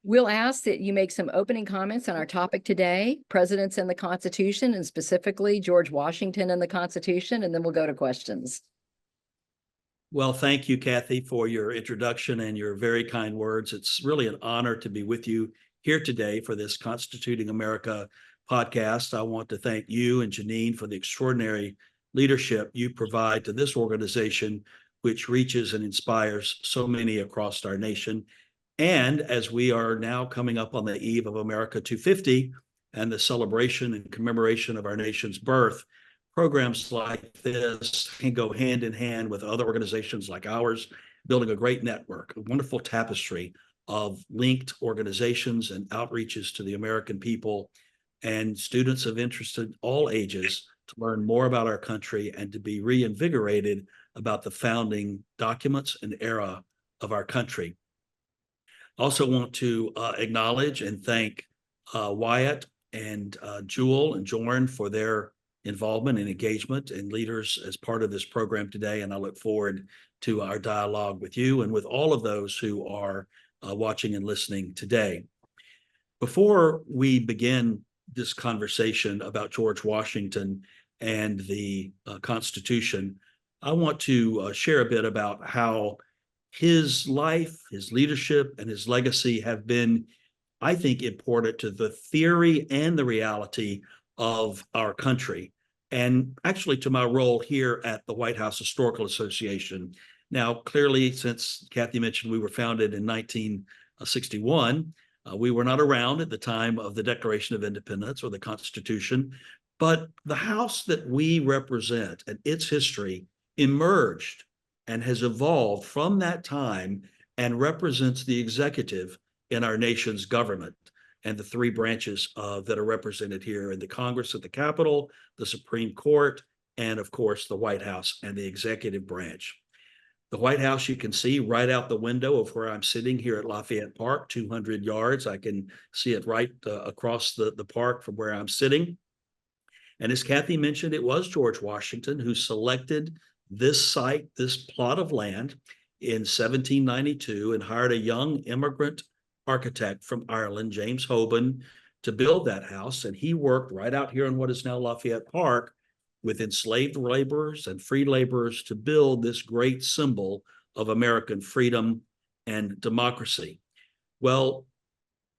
We'll ask that you make some opening comments on our topic today, presidents and the Constitution, and specifically George Washington and the Constitution, and then we'll go to questions. Well, thank you, Kathy, for your introduction and your very kind words. It's really an honor to be with you here today for this Constituting America podcast. I want to thank you and Janine for the extraordinary leadership you provide to this organization, which reaches and inspires so many across our nation. And as we are now coming up on the eve of America 250 and the celebration and commemoration of our nation's birth, programs like this can go hand in hand with other organizations like ours, building a great network, a wonderful tapestry of linked organizations and outreaches to the American people and students of interest in all ages to learn more about our country and to be reinvigorated about the founding documents and era of our country. I also want to acknowledge and thank Wyatt and Jewel and Jorn for their involvement and engagement and leaders as part of this program today. And I look forward to our dialogue with you and with all of those who are watching and listening today. Before we begin this conversation about George Washington and the Constitution, I want to share a bit about how his life, his leadership, and his legacy have been, I think, important to the theory and the reality of our country, and actually to my role here at the White House Historical Association. Now, clearly, since Kathy mentioned we were founded in 1961, we were not around at the time of the Declaration of Independence or the Constitution, but the House that we represent and its history emerged and has evolved from that time and represents the executive in our nation's government and the three branches that are represented here in the Congress at the Capitol, the Supreme Court, and of course, the White House and the executive branch. The White House, you can see right out the window of where I'm sitting here at Lafayette Park, 200 yards. I can see it right across the park from where I'm sitting. And as Kathy mentioned, it was George Washington who selected this site, this plot of land in 1792 and hired a young immigrant architect from Ireland, James Hoban, to build that house. And he worked right out here in what is now Lafayette Park with enslaved laborers and free laborers to build this great symbol of American freedom and democracy. Well,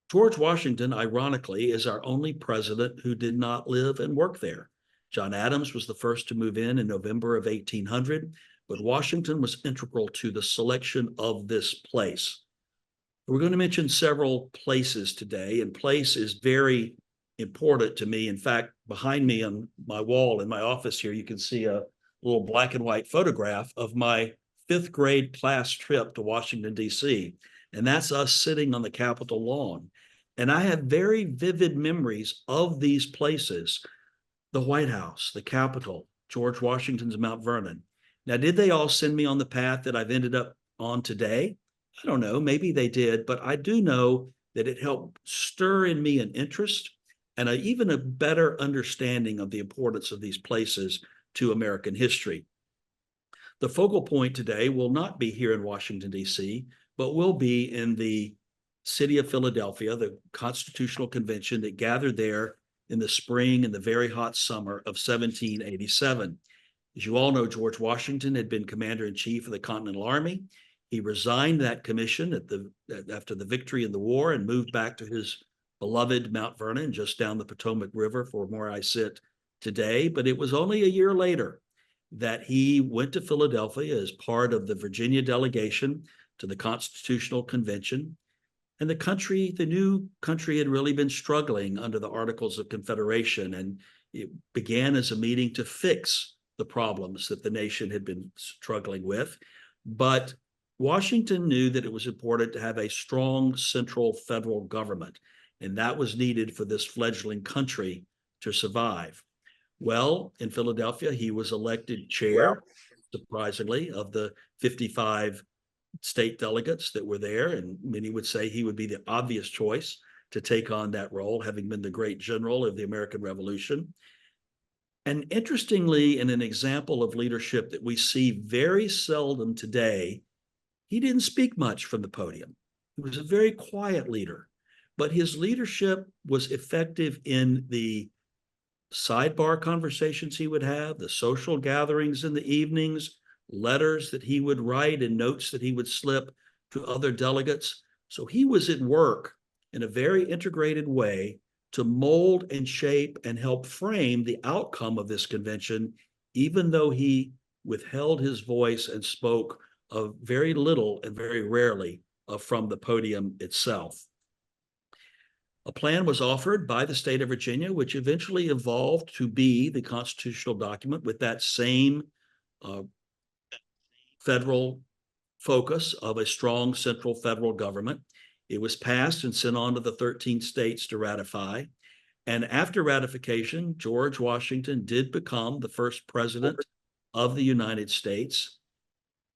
George Washington, ironically, is our only president who did not live and work there. John Adams was the first to move in November of 1800, but Washington was integral to the selection of this place. We're going to mention several places today, and place is very important to me. In fact, behind me on my wall in my office here, you can see a little black and white photograph of my fifth grade class trip to Washington, D.C., and that's us sitting on the Capitol lawn. And I have very vivid memories of these places. The White House, the Capitol, George Washington's Mount Vernon. Now, did they all send me on the path that I've ended up on today? I don't know, maybe they did, but I do know that it helped stir in me an interest and even a better understanding of the importance of these places to American history. The focal point today will not be here in Washington, D.C., but will be in the city of Philadelphia, the Constitutional Convention that gathered there in the spring and the very hot summer of 1787. As you all know, George Washington had been commander-in-chief of the Continental Army. He resigned that commission after the victory in the war and moved back to his beloved Mount Vernon, just down the Potomac River from where I sit today. But it was only a year later that he went to Philadelphia as part of the Virginia delegation to the Constitutional Convention. And the new country had really been struggling under the Articles of Confederation, and it began as a meeting to fix the problems that the nation had been struggling with. But Washington knew that it was important to have a strong central federal government, and that was needed for this fledgling country to survive. Well, in Philadelphia, he was elected chair, surprisingly, of the 55 state delegates that were there, and many would say he would be the obvious choice to take on that role, having been the great general of the American Revolution. And interestingly, in an example of leadership that we see very seldom today, he didn't speak much from the podium. He was a very quiet leader. but his leadership was effective in the sidebar conversations he would have, the social gatherings in the evenings, letters that he would write and notes that he would slip to other delegates. So he was at work in a very integrated way to mold and shape and help frame the outcome of this convention, even though he withheld his voice and spoke of very little and very rarely from the podium itself. A plan was offered by the state of Virginia, which eventually evolved to be the constitutional document with that same federal focus of a strong central federal government. It was passed and sent on to the 13 states to ratify. And after ratification, George Washington did become the first president of the United States,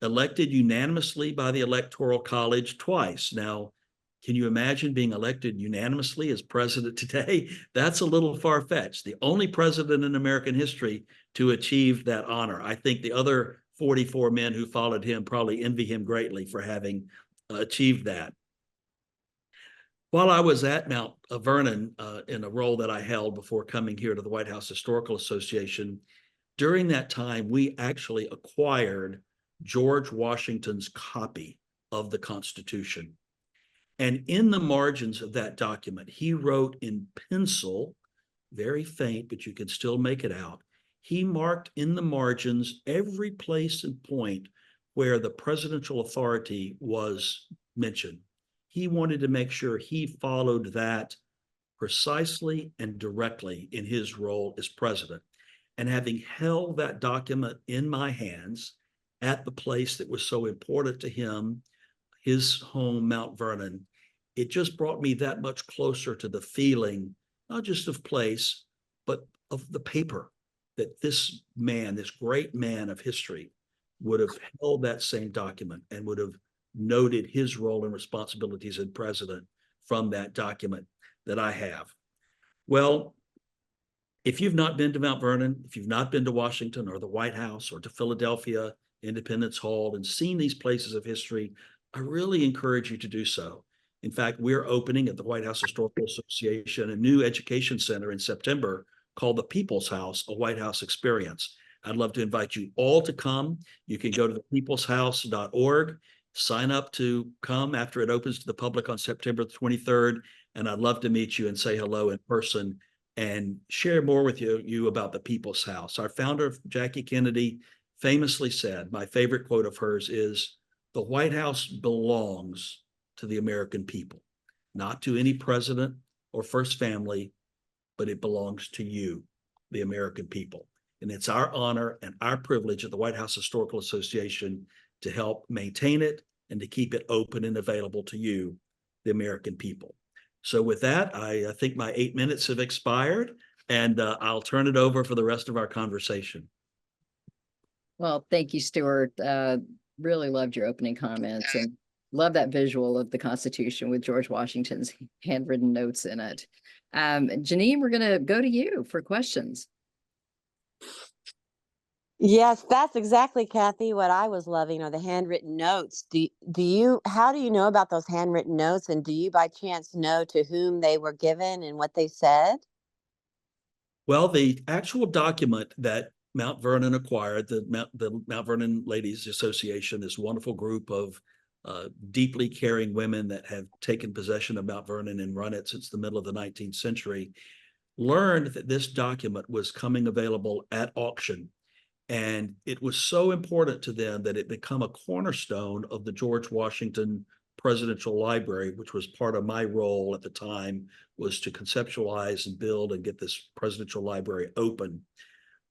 elected unanimously by the Electoral College twice. Now, can you imagine being elected unanimously as president today? That's a little far-fetched. The only president in American history to achieve that honor. I think the other 44 men who followed him probably envy him greatly for having achieved that. While I was at Mount Vernon in a role that I held before coming here to the White House Historical Association, during that time, we actually acquired George Washington's copy of the Constitution. And in the margins of that document, he wrote in pencil, very faint, but you can still make it out. He marked in the margins every place and point where the presidential authority was mentioned. He wanted to make sure he followed that precisely and directly in his role as president. And having held that document in my hands at the place that was so important to him, his home, Mount Vernon, it just brought me that much closer to the feeling, not just of place, but of the paper, that this man, this great man of history, would have held that same document and would have noted his role and responsibilities as president from that document that I have. Well, if you've not been to Mount Vernon, if you've not been to Washington or the White House or to Philadelphia, Independence Hall, and seen these places of history, I really encourage you to do so. In fact, we're opening at the White House Historical Association a new education center in September called the People's House, a White House experience. I'd love to invite you all to come. You can go to thepeopleshouse.org, sign up to come after it opens to the public on September 23rd, and I'd love to meet you and say hello in person and share more with you about the People's House. Our founder, Jackie Kennedy, famously said, my favorite quote of hers is, "The White House belongs to the American people, not to any president or first family, but it belongs to you, the American people." And it's our honor and our privilege at the White House Historical Association to help maintain it and to keep it open and available to you, the American people. So with that, I think my 8 minutes have expired, and I'll turn it over for the rest of our conversation. Well, thank you, Stewart. Really loved your opening comments and love that visual of the Constitution with George Washington's handwritten notes in it. Janine, we're going to go to you for questions. Yes, that's exactly, Kathy, what I was loving are the handwritten notes. How do you know about those handwritten notes, and do you by chance know to whom they were given and what they said? Well, the actual document that Mount Vernon acquired, the Mount Vernon Ladies Association, this wonderful group of deeply caring women that have taken possession of Mount Vernon and run it since the middle of the 19th century, learned that this document was coming available at auction. And it was so important to them that it become a cornerstone of the George Washington Presidential Library, which was part of my role at the time, was to conceptualize and build and get this presidential library open.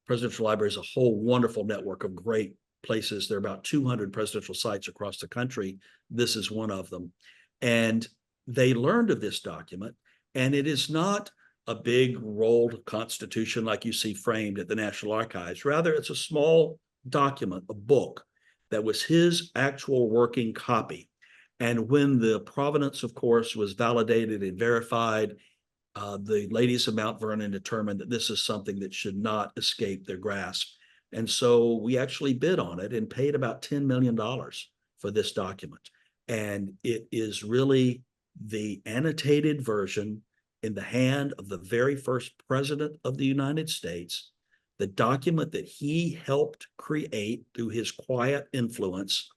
Presidential Library is a whole wonderful network of great places. There are about 200 presidential sites across the country. This is one of them. And they learned of this document, and it is not a big rolled constitution like you see framed at the National Archives. Rather, it's a small document, a book, that was his actual working copy. And when the provenance, of course, was validated and verified, the ladies of Mount Vernon determined that this is something that should not escape their grasp. And so we actually bid on it and paid about $10 million for this document. And it is really the annotated version in the hand of the very first president of the United States, the document that he helped create through his quiet influence.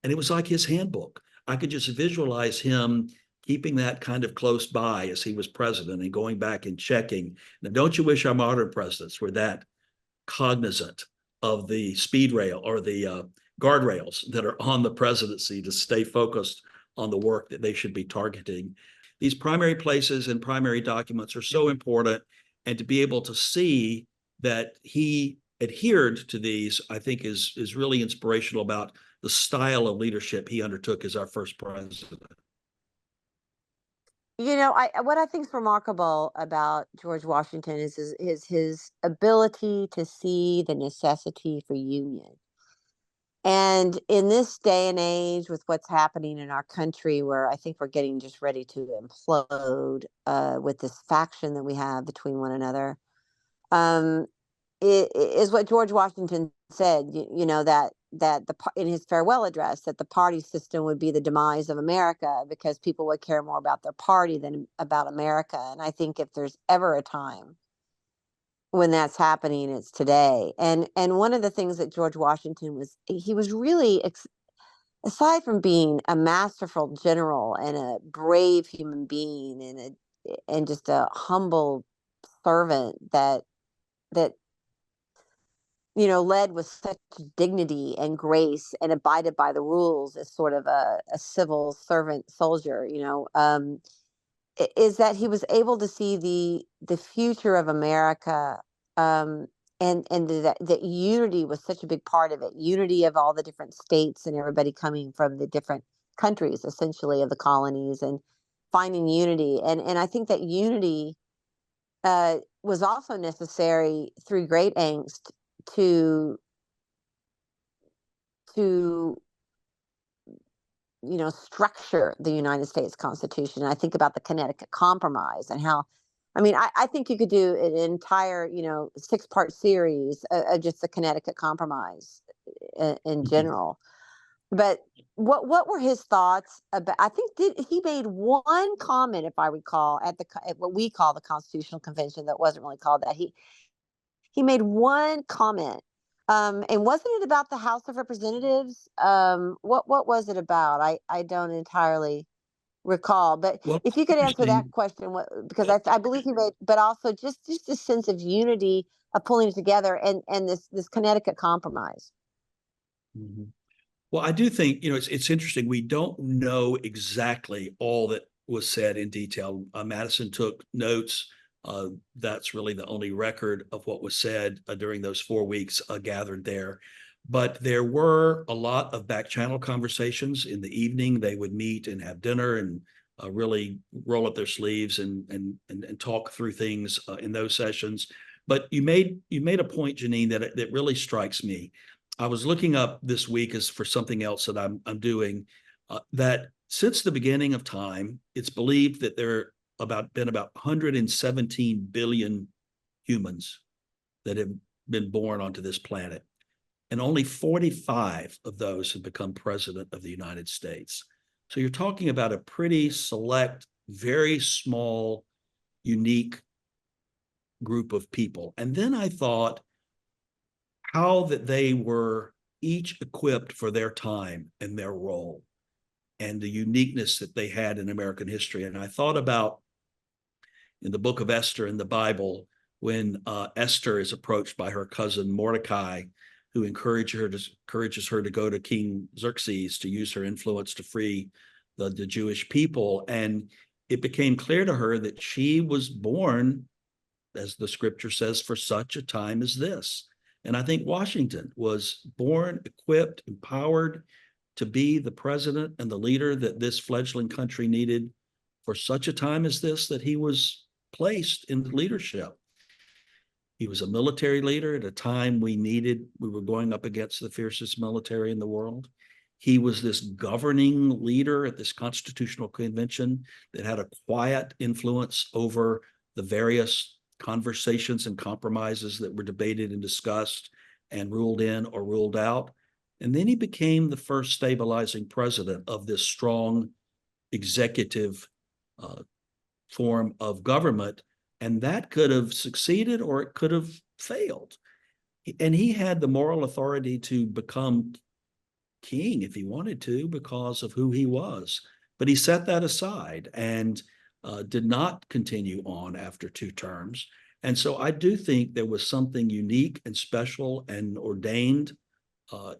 And it was like his handbook. I could just visualize him keeping that kind of close by as he was president and going back and checking. Now, don't you wish our modern presidents were that cognizant of the speed rail or the guardrails that are on the presidency to stay focused on the work that they should be targeting? These primary places and primary documents are so important, and to be able to see that he adhered to these, I think is really inspirational about the style of leadership he undertook as our first president. What I think is remarkable about George Washington is his ability to see the necessity for union. And in this day and age, with what's happening in our country, where I think we're getting just ready to implode with this faction that we have between one another, um, it is what George Washington said. That in his farewell address, that the party system would be the demise of America because people would care more about their party than about America. And I think if there's ever a time when that's happening, it's today. And one of the things that George Washington he was really, aside from being a masterful general and a brave human being and just a humble servant that led with such dignity and grace and abided by the rules as sort of a civil servant soldier, is that he was able to see the future of America, and that unity was such a big part of it. Unity of all the different states and everybody coming from the different countries, essentially, of the colonies, and finding unity. And I think that unity was also necessary through great angst to structure the United States Constitution. And I think about the Connecticut Compromise and how, I think you could do an entire, 6-part series of just the Connecticut Compromise in general. But what were his thoughts about? I think he made one comment, if I recall, at what we call the Constitutional Convention, that wasn't really called that. He made one comment. And wasn't it about the House of Representatives? What was it about? I don't entirely recall. But Well, if you could answer that interesting. question, because I believe he made, but also just a sense of unity of pulling it together, and this Connecticut Compromise. Mhm. Well, I do think, it's interesting. We don't know exactly all that was said in detail. Madison took notes. That's really the only record of what was said during those 4 weeks gathered there. But there were a lot of back channel conversations in the evening. They would meet and have dinner and really roll up their sleeves and talk through things in those sessions. But you made a point, Janine, that really strikes me. I was looking up this week as for something else that I'm doing, that since the beginning of time, it's believed that there been about 117 billion humans that have been born onto this planet, and only 45 of those have become president of the United States. So you're talking about a pretty select, very small, unique group of people. And then I thought how that they were each equipped for their time and their role and the uniqueness that they had in American history. And I thought about in the book of Esther in the Bible, when Esther is approached by her cousin Mordecai, who encourages her to go to King Xerxes to use her influence to free the Jewish people. And it became clear to her that she was born, as the scripture says, for such a time as this. And I think Washington was born, equipped, empowered to be the president and the leader that this fledgling country needed for such a time as this, that he was placed in leadership. He was a military leader at a time we were going up against the fiercest military in the world. He was this governing leader at this constitutional convention that had a quiet influence over the various conversations and compromises that were debated and discussed and ruled in or ruled out. And then he became the first stabilizing president of this strong executive form of government, and that could have succeeded or it could have failed. And he had the moral authority to become king if he wanted to because of who he was. But he set that aside and did not continue on after 2 terms. And so I do think there was something unique and special and ordained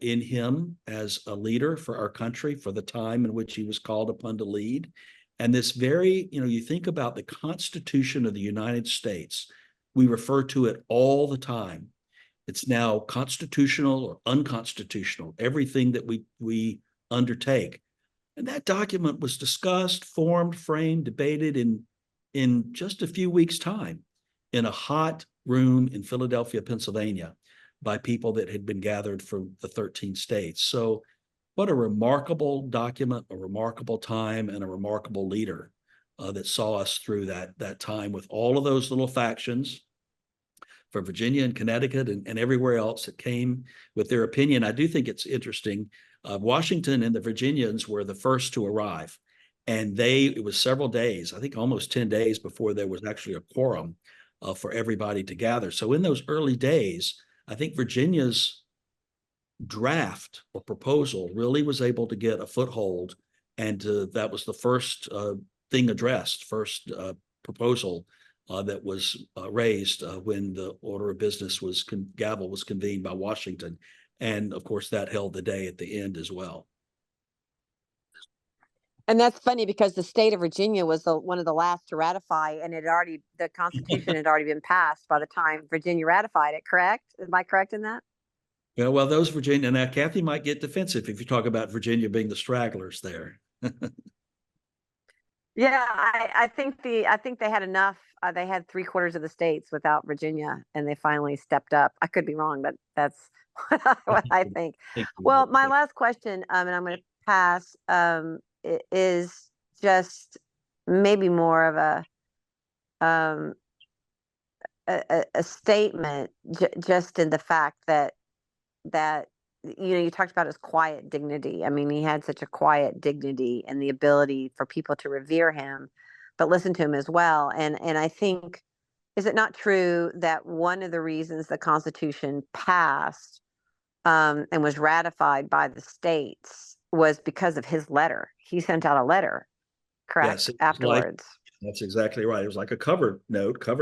in him as a leader for our country for the time in which he was called upon to lead. And this very, you think about the Constitution of the United States, we refer to it all the time. It's now constitutional or unconstitutional, everything that we undertake. And that document was discussed, formed, framed, debated in just a few weeks' time in a hot room in Philadelphia, Pennsylvania, by people that had been gathered from the 13 states. So what a remarkable document, a remarkable time, and a remarkable leader that saw us through that time with all of those little factions from Virginia and Connecticut and everywhere else that came with their opinion. I do think it's interesting. Washington and the Virginians were the first to arrive. And it was several days, I think almost 10 days before there was actually a quorum for everybody to gather. So in those early days, I think Virginia's draft or proposal really was able to get a foothold. And that was the first thing addressed, first proposal that was raised when the order of business gavel was convened by Washington. And of course, that held the day at the end as well. And that's funny because the state of Virginia was one of the last to ratify, and the Constitution had already been passed by the time Virginia ratified it, correct? Am I correct in that? Yeah, well, those Virginia, now Kathy might get defensive if you talk about Virginia being the stragglers there. Yeah, I think they had enough. They had 3/4 of the states without Virginia, and they finally stepped up. I could be wrong, but that's what I think. Well, my last question, and I'm going to pass, is just maybe more of a statement, just in the fact that you talked about his quiet dignity. I mean, he had such a quiet dignity and the ability for people to revere him, but listen to him as well. And I think, is it not true that one of the reasons the Constitution passed and was ratified by the states was because of his letter? He sent out a letter, correct? Yes, Afterwards. That's exactly right. It was like a cover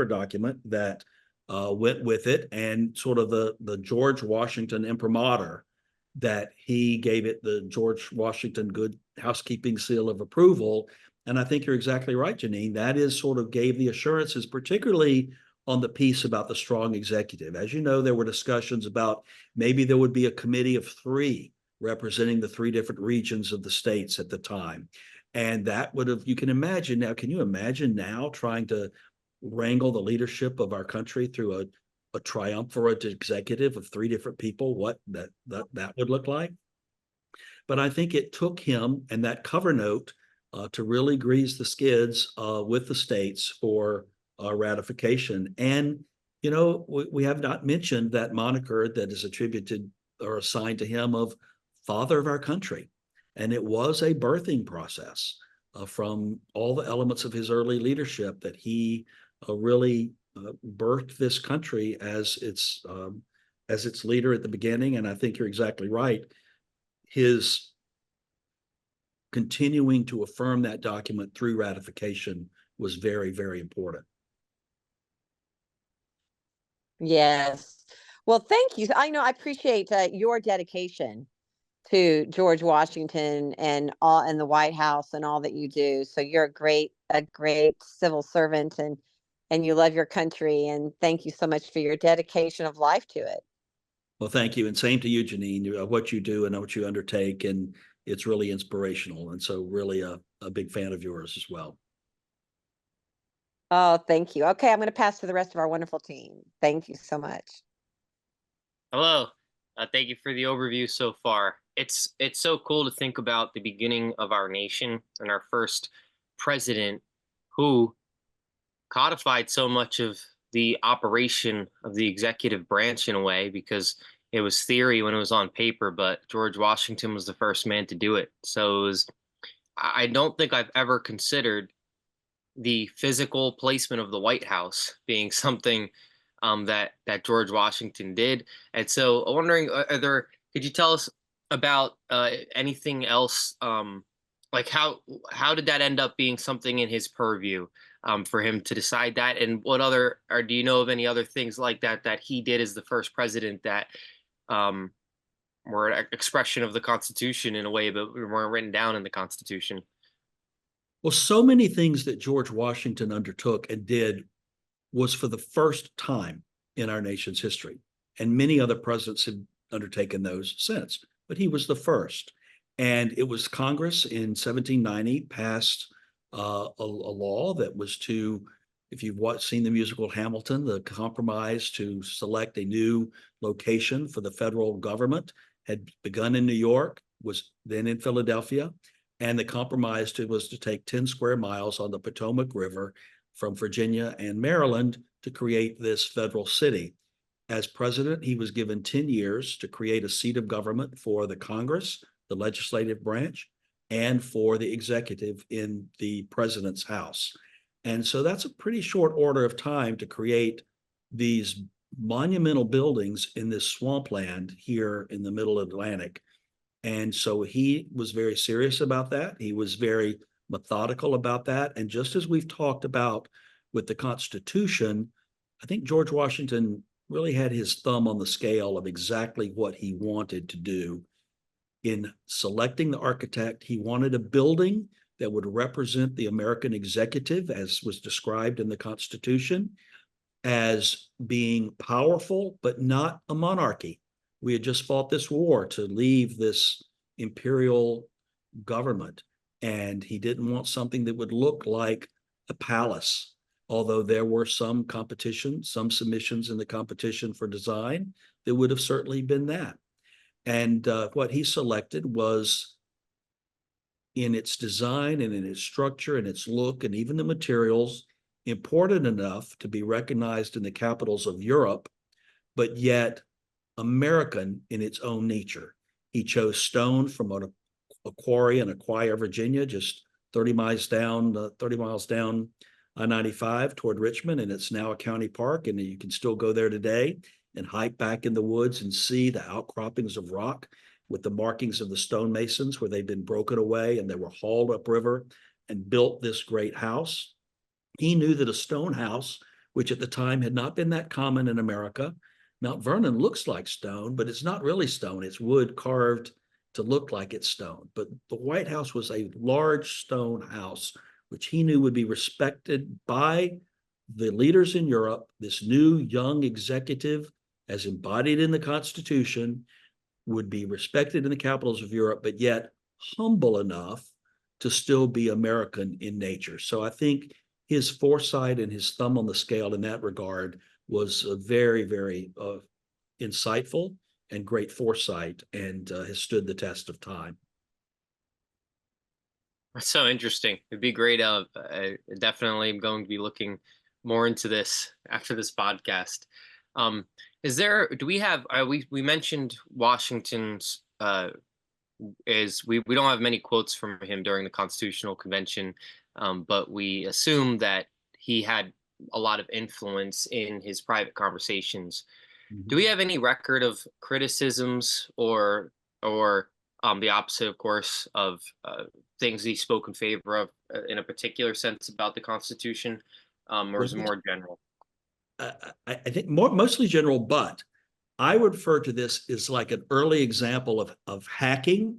document that went with it, and sort of the George Washington imprimatur that he gave it, the George Washington Good Housekeeping seal of approval. And I think you're exactly right, Janine. That is sort of gave the assurances, particularly on the piece about the strong executive. As you know, there were discussions about maybe there would be a committee of 3 representing the 3 different regions of the states at the time. And that would have, you can imagine now, can you imagine now trying to wrangle the leadership of our country through a triumvirate executive of 3 different people, what that would look like? But I think it took him and that cover note to really grease the skids with the states for ratification. And, we have not mentioned that moniker that is attributed or assigned to him of Father of our country. And it was a birthing process from all the elements of his early leadership that he really birthed this country as its leader at the beginning. And I think you're exactly right. His continuing to affirm that document through ratification was very, very important. Yes. Well, thank you. I appreciate your dedication to George Washington and the White House and all that you do. So you're a great civil servant, and you love your country. And thank you so much for your dedication of life to it. Well, thank you. And same to you, Janine, what you do and what you undertake. And it's really inspirational. And so really a big fan of yours as well. Oh, thank you. Okay, I'm going to pass to the rest of our wonderful team. Thank you so much. Hello. Thank you for the overview so far. It's so cool to think about the beginning of our nation and our first president who codified so much of the operation of the executive branch in a way, because it was theory when it was on paper, but George Washington was the first man to do it. So I don't think I've ever considered the physical placement of the White House being something that George Washington did. And so I'm wondering, could you tell us about anything else? Like how did that end up being something in his purview for him to decide that? And what other, or do you know of any other things like that that he did as the first president that um, were an expression of the Constitution in a way, but weren't written down in the Constitution? Well, so many things that George Washington undertook and did was for the first time in our nation's history. And many other presidents had undertaken those since, but he was the first. And it was Congress in 1790 passed a law that was to, if you've seen the musical Hamilton, the compromise to select a new location for the federal government had begun in New York, was then in Philadelphia. And the compromise was to take 10 square miles on the Potomac River from Virginia and Maryland to create this federal city. As president, he was given 10 years to create a seat of government for the Congress, the legislative branch, and for the executive in the president's house. And so that's a pretty short order of time to create these monumental buildings in this swampland here in the middle Atlantic. And so he was very serious about that. He was very methodical about that. And just as we've talked about with the Constitution, I think George Washington really had his thumb on the scale of exactly what he wanted to do. In selecting the architect, he wanted a building that would represent the American executive, as was described in the Constitution, as being powerful, but not a monarchy. We had just fought this war to leave this imperial government, and he didn't want something that would look like a palace, although there were some competition, some submissions in the competition for design that would have certainly been that. And what he selected was, in its design and in its structure and its look and even the materials, important enough to be recognized in the capitals of Europe, but yet American in its own nature. He chose stone from a quarry in Aquia, Virginia, just 30 miles down I-95 toward Richmond, and it's now a county park, and you can still go there today and hike back in the woods and see the outcroppings of rock with the markings of the stonemasons where they've been broken away and they were hauled upriver and built this great house. He knew that a stone house, which at the time had not been that common in America, Mount Vernon looks like stone, but it's not really stone. It's wood carved to look like it's stone. But the White House was a large stone house, which he knew would be respected by the leaders in Europe. This new young executive, as embodied in the Constitution, would be respected in the capitals of Europe, but yet humble enough to still be American in nature. So I think his foresight and his thumb on the scale in that regard was very, very insightful and great foresight, and has stood the test of time. That's so interesting. It'd be great. Definitely I'm going to be looking more into this after this podcast. Do we have, we mentioned Washington's, we don't have many quotes from him during the Constitutional Convention, but we assume that he had a lot of influence in his private conversations. Do we have any record of criticisms or the opposite, of course, of things he spoke in favor of in a particular sense about the Constitution, or is it more general? I think mostly general, but I would refer to this as like an early example of hacking.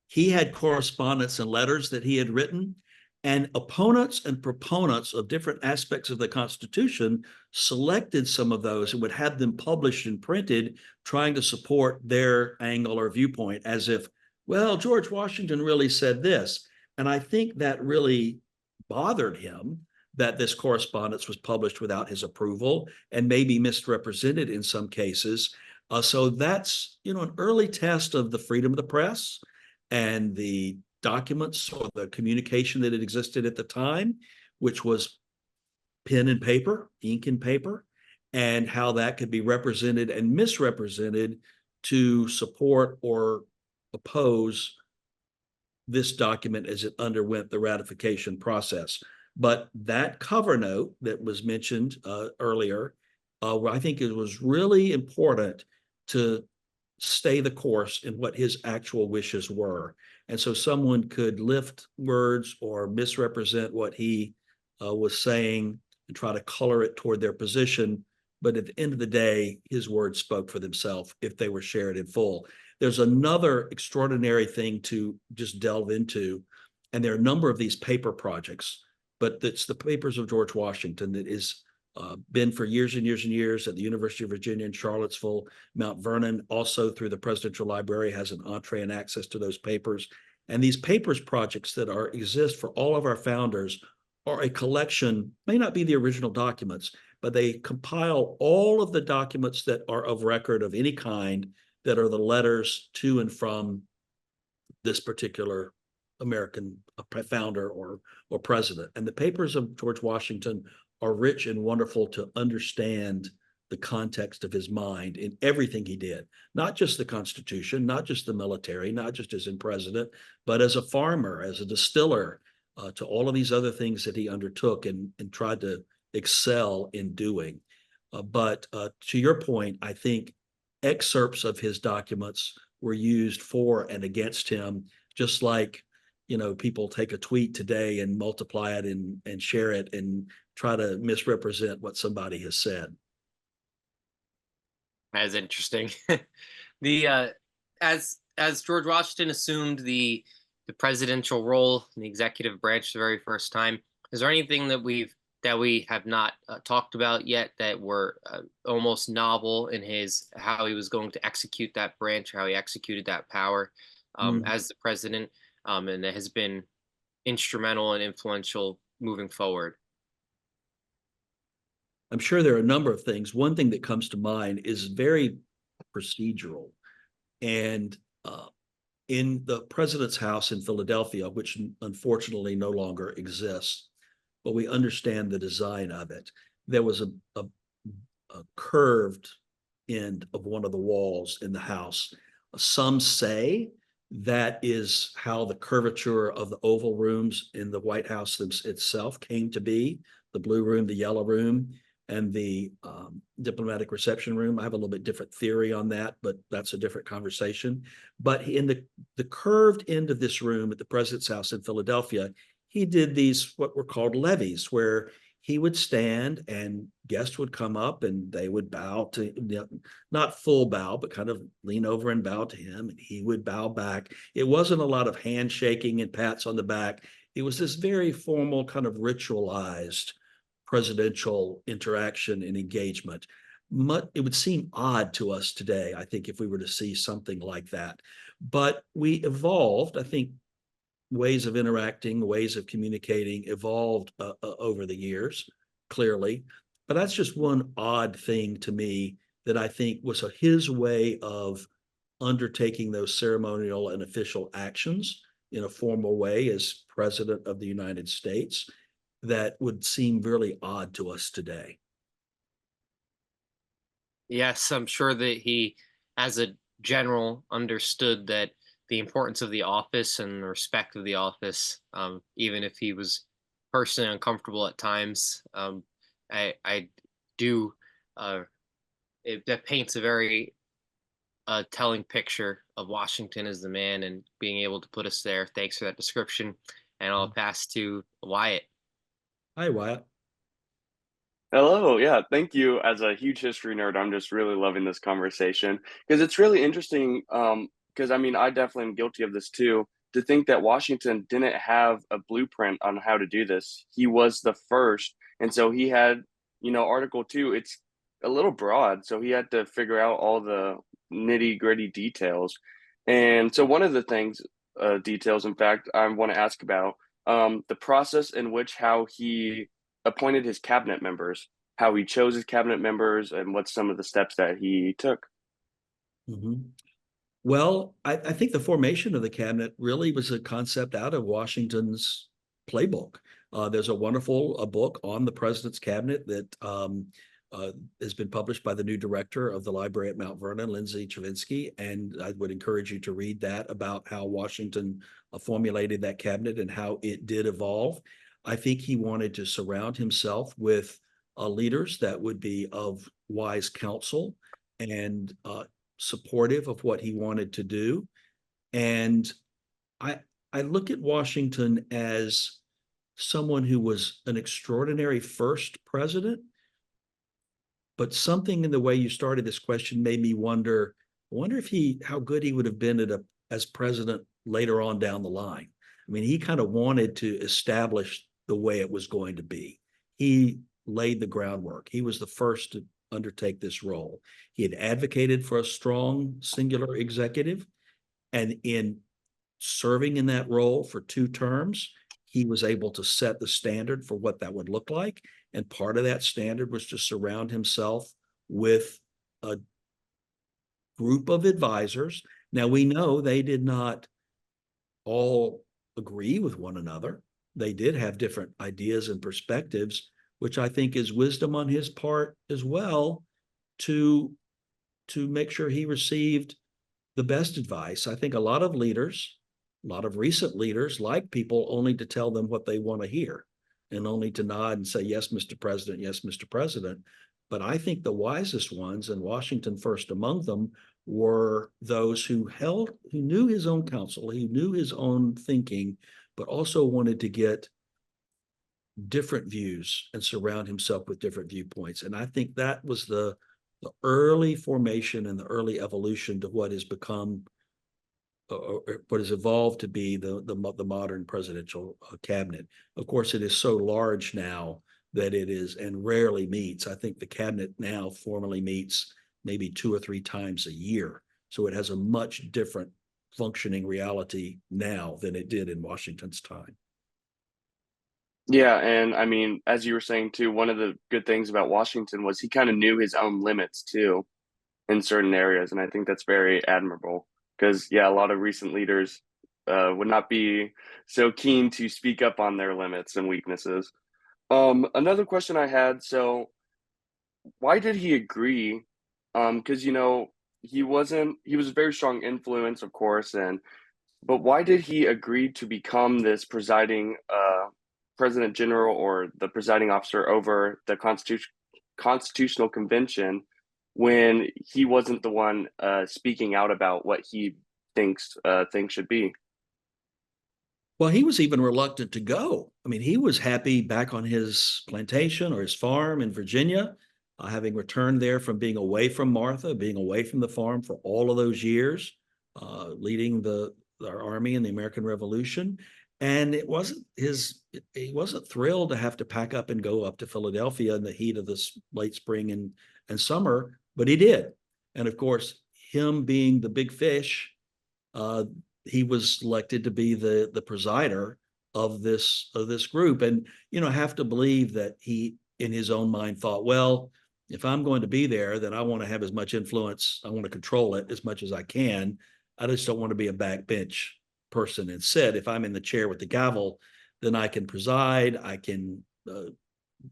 He had correspondence and letters that he had written, and opponents and proponents of different aspects of the Constitution selected some of those and would have them published and printed, trying to support their angle or viewpoint, as if, well, George Washington really said this. And I think that really bothered him, that this correspondence was published without his approval and maybe misrepresented in some cases. So that's, an early test of the freedom of the press and the documents or the communication that had existed at the time, which was pen and paper, ink and paper, and how that could be represented and misrepresented to support or oppose this document as it underwent the ratification process. But that cover note that was mentioned earlier, I think it was really important to stay the course in what his actual wishes were. And so someone could lift words or misrepresent what he was saying and try to color it toward their position. But at the end of the day, his words spoke for themselves if they were shared in full. There's another extraordinary thing to just delve into, and there are a number of these paper projects, but it's the papers of George Washington that is been for years and years and years at the University of Virginia in Charlottesville. Mount Vernon, also through the Presidential Library, has an entree and access to those papers. And these papers projects that exist for all of our founders are a collection, may not be the original documents, but they compile all of the documents that are of record of any kind that are the letters to and from this particular American founder or president. And the papers of George Washington are rich and wonderful to understand the context of his mind in everything he did, not just the Constitution, not just the military, not just as in president, but as a farmer, as a distiller, to all of these other things that he undertook and tried to excel in doing. But to your point, I think excerpts of his documents were used for and against him, just like, you know, people take a tweet today and multiply it and share it and try to misrepresent what somebody has said. That's interesting. The as George Washington assumed the presidential role in the executive branch the very first time, is there anything that we have not talked about yet that were almost novel in how he was going to execute that branch, how he executed that power as the president, and it has been instrumental and influential moving forward? I'm sure there are a number of things. One thing that comes to mind is very procedural. And in the president's house in Philadelphia, which unfortunately no longer exists, but we understand the design of it, there was a curved end of one of the walls in the house. Some say that is how the curvature of the oval rooms in the White House itself came to be, the blue room, the yellow room, and the diplomatic reception room. I have a little bit different theory on that, but that's a different conversation. But in the curved end of this room at the president's house in Philadelphia, he did these, what were called levees, where he would stand and guests would come up and they would bow to, not full bow, but kind of lean over and bow to him, and he would bow back. It wasn't a lot of handshaking and pats on the back. It was this very formal, kind of ritualized presidential interaction and engagement. It would seem odd to us today, I think, if we were to see something like that. But we evolved, I think, ways of interacting, ways of communicating evolved over the years, clearly. But that's just one odd thing to me that I think was his way of undertaking those ceremonial and official actions in a formal way as president of the United States that would seem really odd to us today. Yes, I'm sure that he, as a general, understood that the importance of the office and the respect of the office, even if he was personally uncomfortable at times. I do, that paints a very telling picture of Washington as the man and being able to put us there. Thanks for that description. And I'll pass to Wyatt. Hi, Wyatt. Hello. Yeah, thank you. As a huge history nerd, I'm just really loving this conversation because it's really interesting. Because I mean, I definitely am guilty of this too. To think that Washington didn't have a blueprint on how to do this. He was the first, and so he had, Article 2. It's a little broad, so he had to figure out all the nitty gritty details. And so one of the details, in fact, I want to ask about the process in which how he appointed his cabinet members, how he chose his cabinet members, and what's some of the steps that he took. Mm-hmm. Well, I think the formation of the cabinet really was a concept out of Washington's playbook. There's a wonderful book on the president's cabinet that has been published by the new director of the library at Mount Vernon, Lindsay Chavinsky, and I would encourage you to read that about how Washington formulated that cabinet and how it did evolve. I think he wanted to surround himself with leaders that would be of wise counsel and supportive of what he wanted to do. And I I look at Washington as someone who was an extraordinary first president, but something in the way you started this question made me wonder, I wonder if how good he would have been as president later on down the line. I mean, he kind of wanted to establish the way it was going to be. He laid the groundwork. He was the first to undertake this role. He had advocated for a strong singular executive, and in serving in that role for 2 terms, he was able to set the standard for what that would look like. And part of that standard was to surround himself with a group of advisors. Now, we know they did not all agree with one another. They did have different ideas and perspectives, which I think is wisdom on his part as well to make sure he received the best advice. I think a lot of leaders, a lot of recent leaders, like people only to tell them what they want to hear and only to nod and say, yes, Mr. President, yes, Mr. President. But I think the wisest ones, and Washington first among them, were those who knew his own counsel, who knew his own thinking, but also wanted to get different views and surround himself with different viewpoints. And I think that was the early formation and the early evolution to what has become, what has evolved to be the modern presidential cabinet. Of course, it is so large now that it is, and rarely meets. I think the cabinet now formally meets maybe 2 or 3 times a year. So it has a much different functioning reality now than it did in Washington's time. Yeah, and I mean, as you were saying too, one of the good things about Washington was he kind of knew his own limits too in certain areas, and I think that's very admirable because yeah, a lot of recent leaders would not be so keen to speak up on their limits and weaknesses. Another question I had, so why did he agree? Because he was a very strong influence, of course, but why did he agree to become this presiding president general or the presiding officer over the constitutional convention when he wasn't the one speaking out about what he thinks things should be? Well, he was even reluctant to go. I mean, he was happy back on his plantation or his farm in Virginia, having returned there from being away from Martha, being away from the farm for all of those years, leading our army in the American Revolution. And he wasn't thrilled to have to pack up and go up to Philadelphia in the heat of this late spring and summer, but he did. And of course, him being the big fish, he was elected to be the presider of this group. And I have to believe that he in his own mind thought, well, if I'm going to be there, then I want to have as much influence, I want to control it as much as I can. I just don't want to be a backbench person and sit. If I'm in the chair with the gavel, then I can preside, I can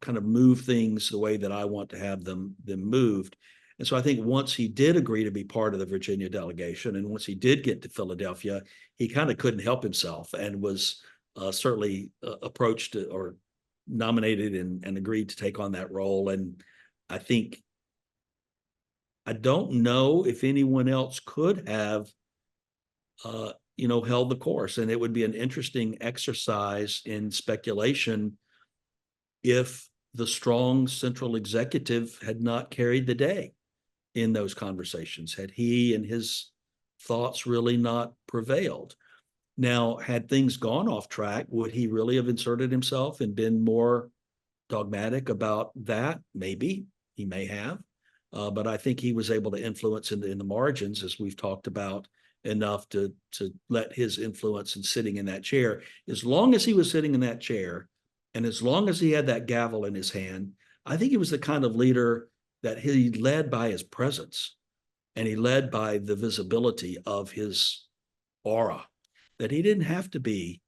kind of move things the way that I want to have them moved. And so I think once he did agree to be part of the Virginia delegation, and once he did get to Philadelphia, he kind of couldn't help himself and was certainly approached or nominated and agreed to take on that role. And I don't know if anyone else could have, held the course. And it would be an interesting exercise in speculation if the strong central executive had not carried the day in those conversations, had he and his thoughts really not prevailed. Now, had things gone off track, would he really have inserted himself and been more dogmatic about that? Maybe he may have, but I think he was able to influence in the margins, as we've talked about, enough to let his influence in sitting in that chair. As long as he was sitting in that chair, and as long as he had that gavel in his hand, I think he was the kind of leader that he led by his presence, and he led by the visibility of his aura, that he didn't have to be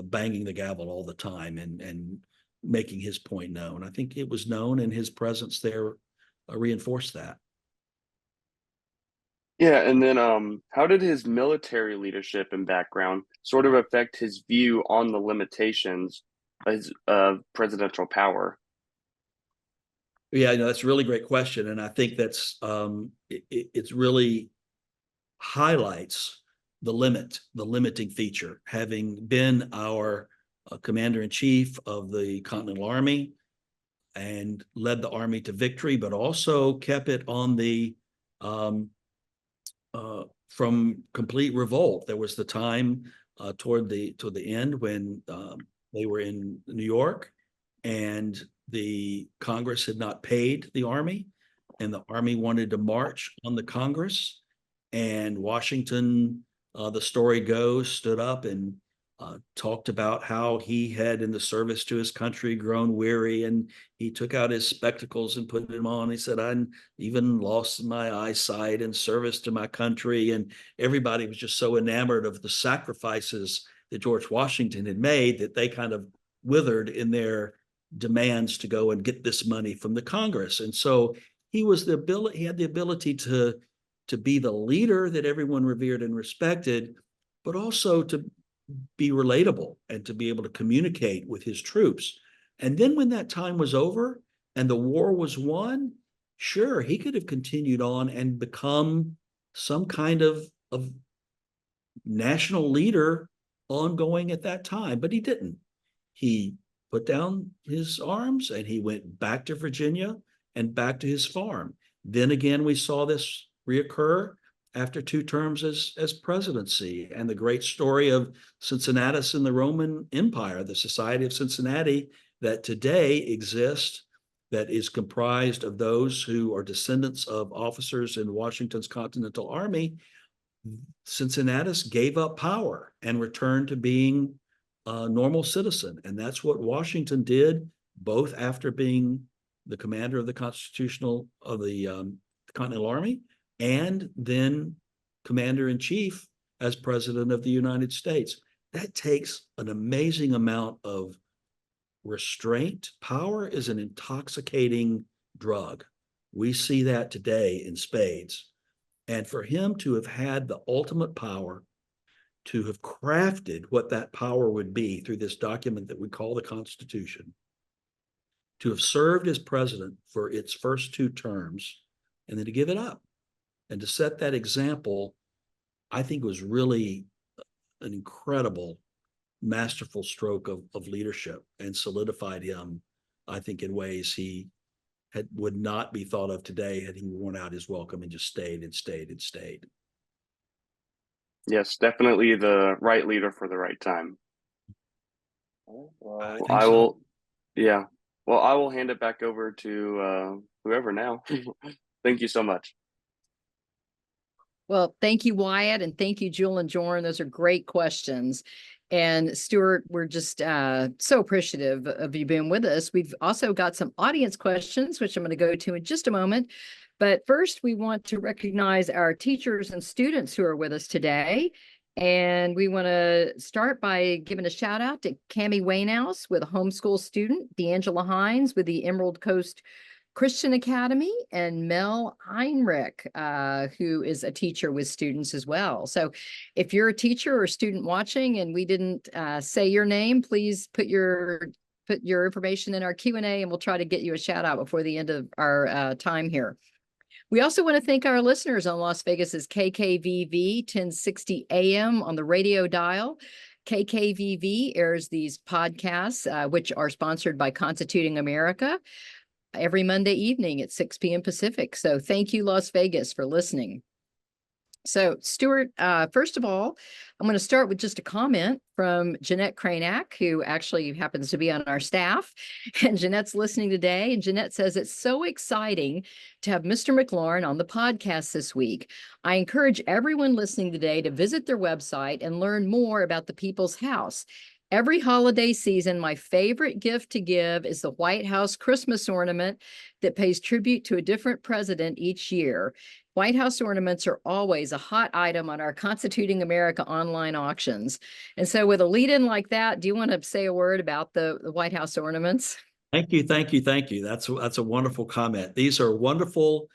banging the gavel all the time and making his point known. I think it was known, and his presence there reinforced that. Yeah, and then how did his military leadership and background sort of affect his view on the limitations presidential power? Yeah, that's a really great question. And I think that's it's really highlights the limiting feature. Having been our commander-in-chief of the Continental Army and led the army to victory, but also kept it on the from complete revolt. There was the time toward the end when they were in New York and the Congress had not paid the army, and the army wanted to march on the Congress. And Washington, the story goes, stood up and talked about how he had, in the service to his country, grown weary, and he took out his spectacles and put them on. He said, "I even lost my eyesight in service to my country." And everybody was just so enamored of the sacrifices that George Washington had made that they kind of withered in their demands to go and get this money from the Congress. And so he had the ability to be the leader that everyone revered and respected, but also to be relatable and to be able to communicate with his troops. And then when that time was over and the war was won, sure, he could have continued on and become some kind of national leader ongoing at that time, but he didn't. He put down his arms and he went back to Virginia and back to his farm. Then again, we saw this reoccur after 2 terms as presidency, and the great story of Cincinnatus in the Roman Empire, the Society of Cincinnati that today exists, that is comprised of those who are descendants of officers in Washington's Continental Army. Cincinnatus gave up power and returned to being a normal citizen. And that's what Washington did, both after being the commander of the Continental Army and then commander-in-chief as president of the United States. That takes an amazing amount of restraint. Power is an intoxicating drug. We see that today in spades. And for him to have had the ultimate power, to have crafted what that power would be through this document that we call the Constitution, to have served as president for its first 2 terms, and then to give it up and to set that example, I think was really an incredible, masterful stroke of leadership, and solidified him, I think, in ways he would not be thought of today had he worn out his welcome and just stayed and stayed and stayed. Yes, definitely the right leader for the right time. I think I so. will, yeah. Well, I will hand it back over to whoever now. Thank you so much. Well, thank you, Wyatt, and thank you, Jewel and Jorn. Those are great questions. And Stewart, we're just so appreciative of you being with us. We've also got some audience questions, which I'm going to go to in just a moment. But first, we want to recognize our teachers and students who are with us today. And we want to start by giving a shout out to Cammie Wainhouse with a homeschool student, D'Angela Hines with the Emerald Coast Christian Academy, and Mel Heinrich, who is a teacher with students as well. So if you're a teacher or student watching and we didn't say your name, please put your information in our Q&A and we'll try to get you a shout out before the end of our time here. We also want to thank our listeners on Las Vegas's KKVV 1060 AM on the radio dial. KKVV airs these podcasts, which are sponsored by Constituting America, every Monday evening at 6 p.m. Pacific. So thank you, Las Vegas, for listening. So Stewart, first of all, I'm going to start with just a comment from Jeanette Cranack, who actually happens to be on our staff. And Jeanette's listening today. And Jeanette says, it's so exciting to have Mr. McLaurin on the podcast this week. I encourage everyone listening today to visit their website and learn more about the People's House. Every holiday season, my favorite gift to give is the White House Christmas ornament that pays tribute to a different president each year. White House ornaments are always a hot item on our Constituting America online auctions. And so with a lead-in like that, do you want to say a word about the White House ornaments? Thank you, thank you, thank you. That's a wonderful comment. These are wonderful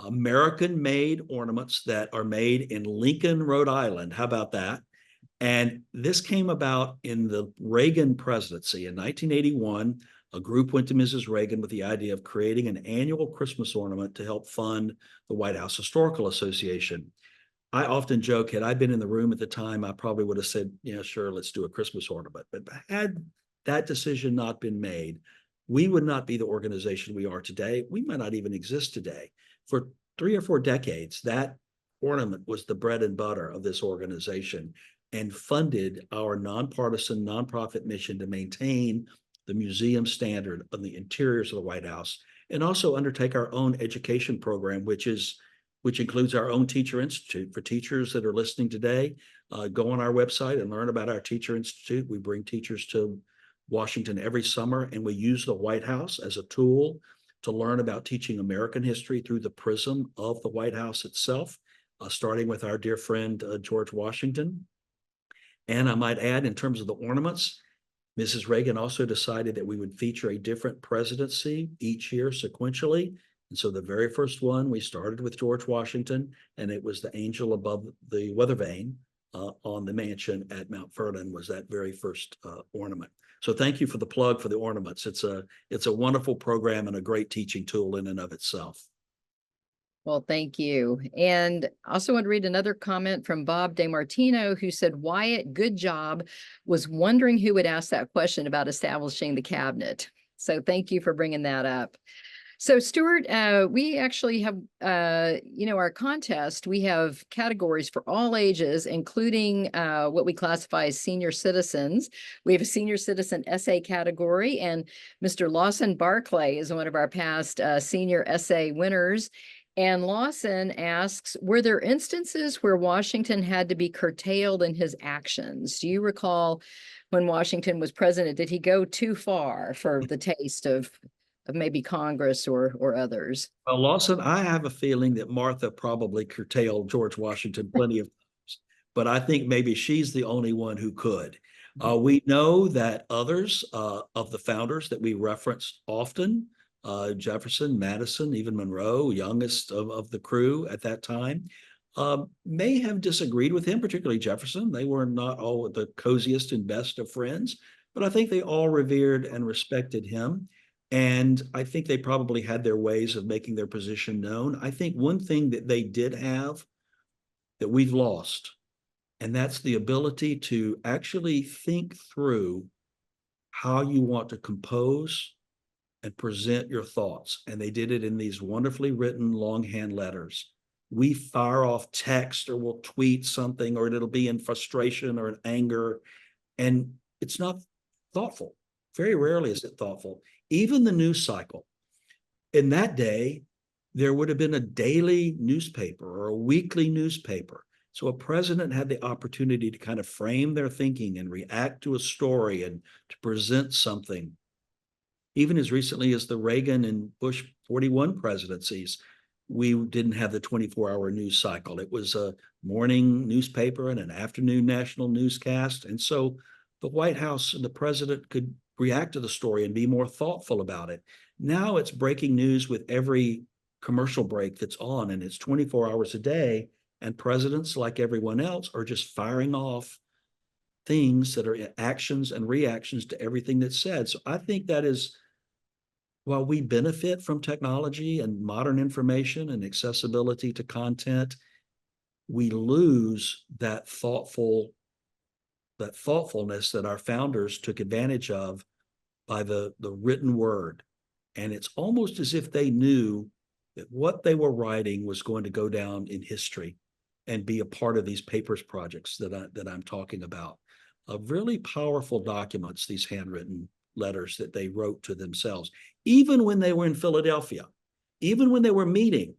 American-made ornaments that are made in Lincoln, Rhode Island. How about that? And this came about in the Reagan presidency. In 1981, a group went to Mrs. Reagan with the idea of creating an annual Christmas ornament to help fund the White House Historical Association. I often joke, had I been in the room at the time, I probably would have said, yeah, sure, let's do a Christmas ornament. But had that decision not been made, we would not be the organization we are today. We might not even exist today. For 3 or 4 decades, that ornament was the bread and butter of this organization and funded our nonpartisan nonprofit mission to maintain the museum standard of the interiors of the White House, and also undertake our own education program, which includes our own Teacher Institute. For teachers that are listening today, go on our website and learn about our Teacher Institute. We bring teachers to Washington every summer, and we use the White House as a tool to learn about teaching American history through the prism of the White House itself, starting with our dear friend, George Washington. And I might add, in terms of the ornaments, Mrs. Reagan also decided that we would feature a different presidency each year sequentially. And so the very first one, we started with George Washington, and it was the angel above the weather vane on the mansion at Mount Vernon was that very first ornament. So thank you for the plug for the ornaments. It's a wonderful program and a great teaching tool in and of itself. Well, thank you. And I also want to read another comment from Bob DeMartino, who said, Wyatt, good job. Was wondering who would ask that question about establishing the cabinet. So thank you for bringing that up. So Stewart, we actually have, our contest, we have categories for all ages, including what we classify as senior citizens. We have a senior citizen essay category, and Mr. Lawson Barclay is one of our past senior essay winners. And Lawson asks, were there instances where Washington had to be curtailed in his actions? Do you recall when Washington was president, did he go too far for the taste of maybe Congress or others? Well, Lawson, I have a feeling that Martha probably curtailed George Washington plenty of times, but I think maybe she's the only one who could. We know that others of the founders that we reference often, Jefferson, Madison, even Monroe, youngest of the crew at that time, may have disagreed with him, particularly Jefferson. They were not all the coziest and best of friends, but I think they all revered and respected him. And I think they probably had their ways of making their position known. I think one thing that they did have that we've lost, and that's the ability to actually think through how you want to compose and present your thoughts. And they did it in these wonderfully written longhand letters. We fire off text, or we'll tweet something, or it'll be in frustration or in anger, and it's not thoughtful. Very rarely is it thoughtful. Even the news cycle. In that day, there would have been a daily newspaper or a weekly newspaper. So a president had the opportunity to kind of frame their thinking and react to a story and to present something. Even as recently as the Reagan and Bush 41 presidencies, we didn't have the 24-hour news cycle. It was a morning newspaper and an afternoon national newscast. And so the White House and the president could react to the story and be more thoughtful about it. Now it's breaking news with every commercial break that's on, and it's 24 hours a day. And presidents, like everyone else, are just firing off things that are actions and reactions to everything that's said. So I think that is, while we benefit from technology and modern information and accessibility to content, we lose that thoughtfulness that our founders took advantage of by the written word. And it's almost as if they knew that what they were writing was going to go down in history and be a part of these papers projects that I'm talking about. Really powerful documents, these handwritten letters that they wrote to themselves, even when they were in Philadelphia, even when they were meeting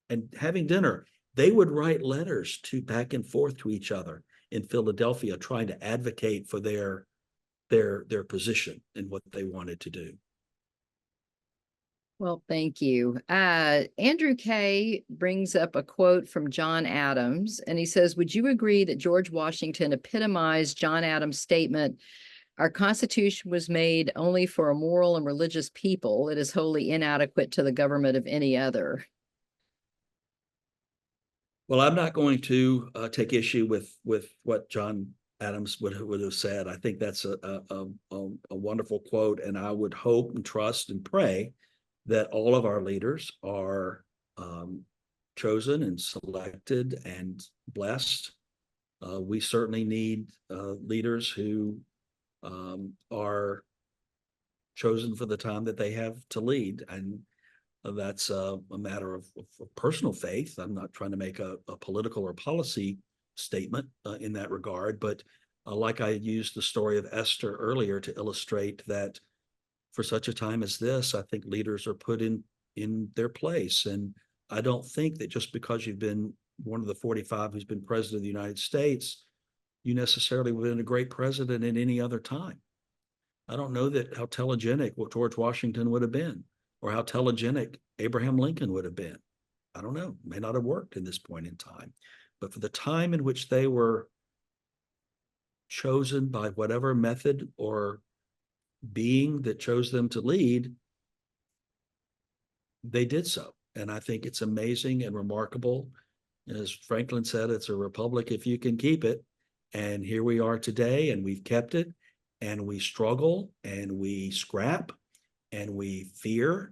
and having dinner, they would write letters to back and forth to each other in Philadelphia, trying to advocate for their position and what they wanted to do. Well, thank you. Andrew Kay brings up a quote from John Adams, and he says, would you agree that George Washington epitomized John Adams' statement, our Constitution was made only for a moral and religious people. It is wholly inadequate to the government of any other? Well, I'm not going to take issue with what John Adams would have said. I think that's a wonderful quote, and I would hope and trust and pray that all of our leaders are chosen and selected and blessed. We certainly need leaders who are chosen for the time that they have to lead, and that's a matter of personal faith. I'm not trying to make a political or policy statement in that regard, but like I used the story of Esther earlier to illustrate that for such a time as this, I think leaders are put in their place. And I don't think that just because you've been one of the 45 who's been president of the United States, you necessarily would have been a great president at any other time. I don't know that how telegenic what George Washington would have been, or how telegenic Abraham Lincoln would have been. I don't know, may not have worked in this point in time. But for the time in which they were chosen by whatever method or being that chose them to lead, they did so. And I think it's amazing and remarkable. As Franklin said, it's a republic if you can keep it. And here we are today, and we've kept it, and we struggle, and we scrap, and we fear,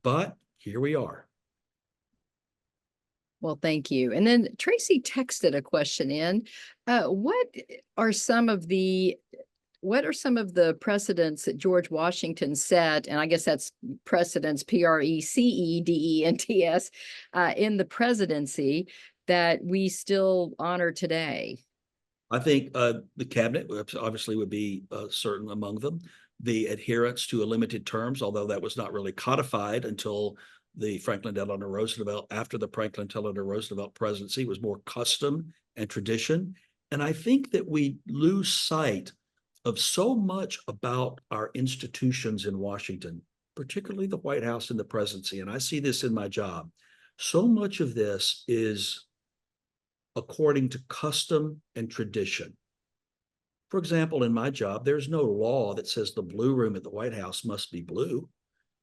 but here we are. Well, thank you. And then Tracy texted a question in. What are some of the precedents that George Washington set, and I guess that's precedents, precedents, in the presidency that we still honor today? I think the cabinet obviously would be certain among them. The adherence to a limited terms, although that was not really codified until the Franklin Delano Roosevelt, after the Franklin Delano Roosevelt presidency, was more custom and tradition. And I think that we lose sight of so much about our institutions in Washington, particularly the White House and the presidency. And I see this in my job. So much of this is according to custom and tradition. For example, in my job, there's no law that says the blue room at the White House must be blue.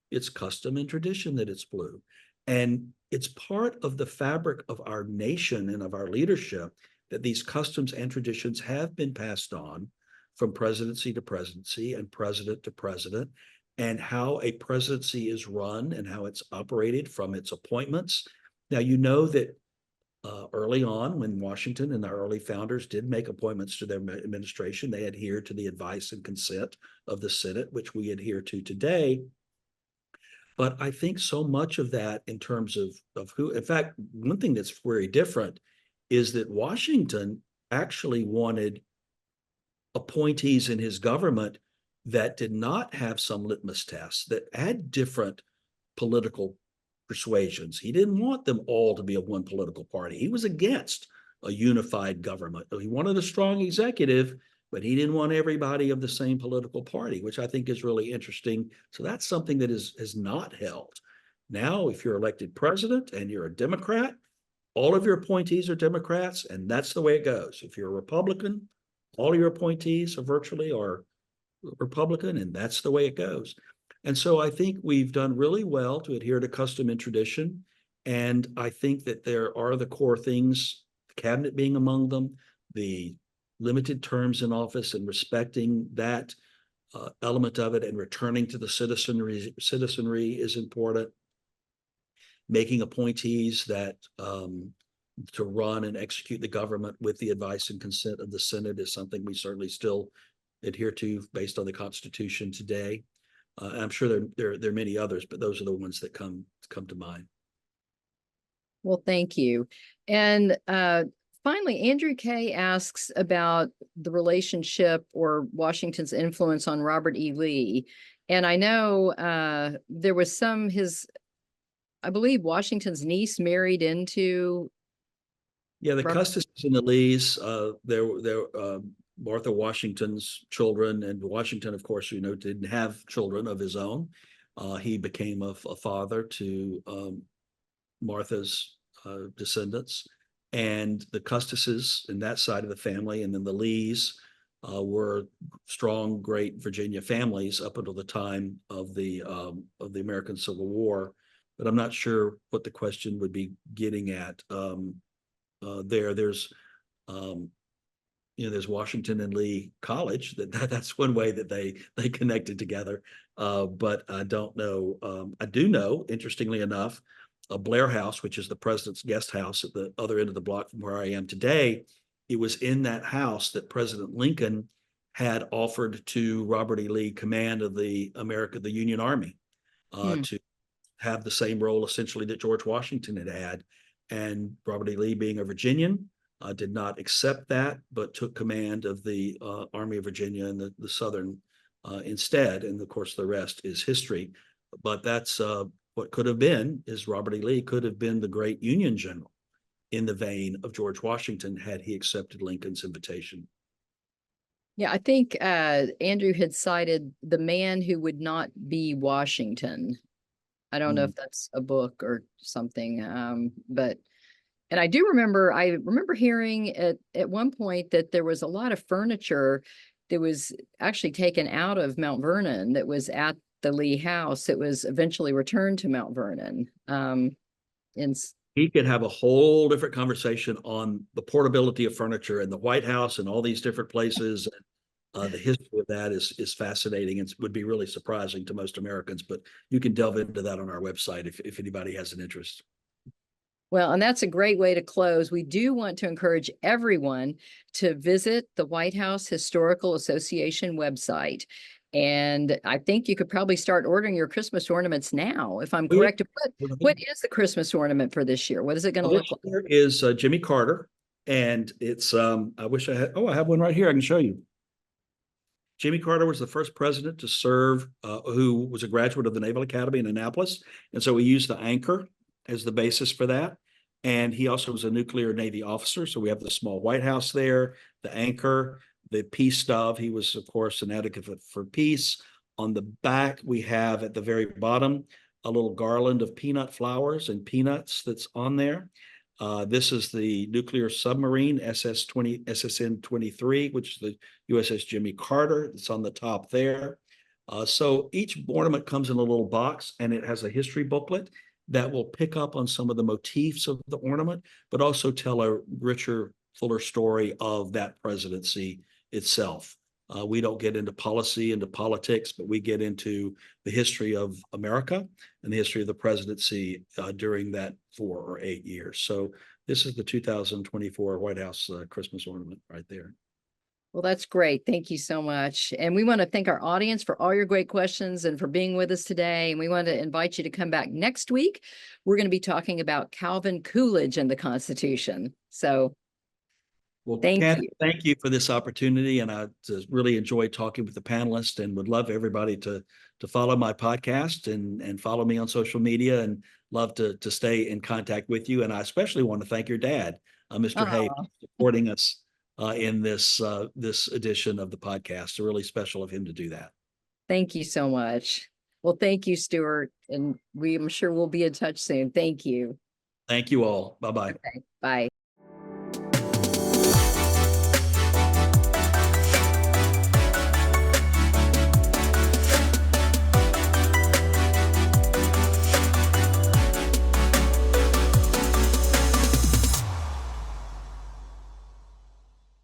It's custom and tradition that it's blue. And it's part of the fabric of our nation and of our leadership that these customs and traditions have been passed on from presidency to presidency and president to president, and how a presidency is run and how it's operated from its appointments. Now, you know that early on, when Washington and our early founders did make appointments to their administration, they adhered to the advice and consent of the Senate, which we adhere to today. But I think so much of that in terms of who, in fact, one thing that's very different is that Washington actually wanted appointees in his government that did not have some litmus tests, that had different political persuasions. He didn't want them all to be of one political party. He was against a unified government. He wanted a strong executive, but he didn't want everybody of the same political party, which I think is really interesting. So that's something that has not held. Now, if you're elected president and you're a Democrat, all of your appointees are Democrats, and that's the way it goes. If you're a Republican, all of your appointees are virtually Republican, and that's the way it goes. And so I think we've done really well to adhere to custom and tradition. And I think that there are the core things, the cabinet being among them, the limited terms in office and respecting that element of it, and returning to the citizenry is important. Making appointees that to run and execute the government with the advice and consent of the Senate is something we certainly still adhere to based on the Constitution today. I'm sure there are many others, but those are the ones that come to mind. Well, thank you. And finally, Andrew K. asks about the relationship or Washington's influence on Robert E. Lee. And I know there was I believe Washington's niece married into. Yeah, the Custis and the Lees, they're Martha Washington's children, and Washington, of course, didn't have children of his own. He became a father to Martha's descendants, and the Custises in that side of the family, and then the Lees were strong, great Virginia families up until the time of the American Civil War. But I'm not sure what the question would be getting at. There's there's Washington and Lee College. That's one way that they connected together. But I don't know. I do know, interestingly enough, Blair House, which is the president's guest house at the other end of the block from where I am today. It was in that house that President Lincoln had offered to Robert E. Lee command of the Union Army, to have the same role essentially that George Washington had had. And Robert E. Lee, being a Virginian, did not accept that, but took command of the Army of Virginia and the Southern instead. And of course, the rest is history. But that's what could have been, is Robert E. Lee could have been the great Union general in the vein of George Washington had he accepted Lincoln's invitation. Yeah, I think Andrew had cited The Man Who Would Not Be Washington. I don't know if that's a book or something, but and I remember hearing at one point that there was a lot of furniture that was actually taken out of Mount Vernon that was at the Lee House. It was eventually returned to Mount Vernon. He could have a whole different conversation on the portability of furniture in the White House and all these different places. The history of that is fascinating and would be really surprising to most Americans, but you can delve into that on our website if anybody has an interest. Well, and that's a great way to close. We do want to encourage everyone to visit the White House Historical Association website. And I think you could probably start ordering your Christmas ornaments now, if I'm correct. What is the Christmas ornament for this year? What is it going to look like? There is Jimmy Carter, and it's I wish I had. Oh, I have one right here. I can show you. Jimmy Carter was the first president to serve, who was a graduate of the Naval Academy in Annapolis, and so we used the anchor as the basis for that. And he also was a nuclear Navy officer, so we have the small White House there, the anchor, the peace dove. He was, of course, an advocate for peace. On the back, we have at the very bottom a little garland of peanut flowers and peanuts that's on there. This is the nuclear submarine SSN 23, which is the USS Jimmy Carter. It's on the top there. So each ornament comes in a little box, and it has a history booklet that will pick up on some of the motifs of the ornament, but also tell a richer, fuller story of that presidency itself. We don't get into policy, into politics, but we get into the history of America and the history of the presidency during that 4 or 8 years. So this is the 2024 White House Christmas ornament right there. Well, that's great. Thank you so much. And we want to thank our audience for all your great questions and for being with us today. And we want to invite you to come back next week. We're going to be talking about Calvin Coolidge and the Constitution. So well, thank you. Thank you for this opportunity. And I really enjoyed talking with the panelists and would love everybody to follow my podcast and follow me on social media, and love to stay in contact with you. And I especially want to thank your dad, Mr. Hay, for supporting us in this edition of the podcast. Really special of him to do that. Thank you so much. Well, thank you, Stewart. And I'm sure we'll be in touch soon. Thank you. Thank you all. Bye-bye. Okay, bye.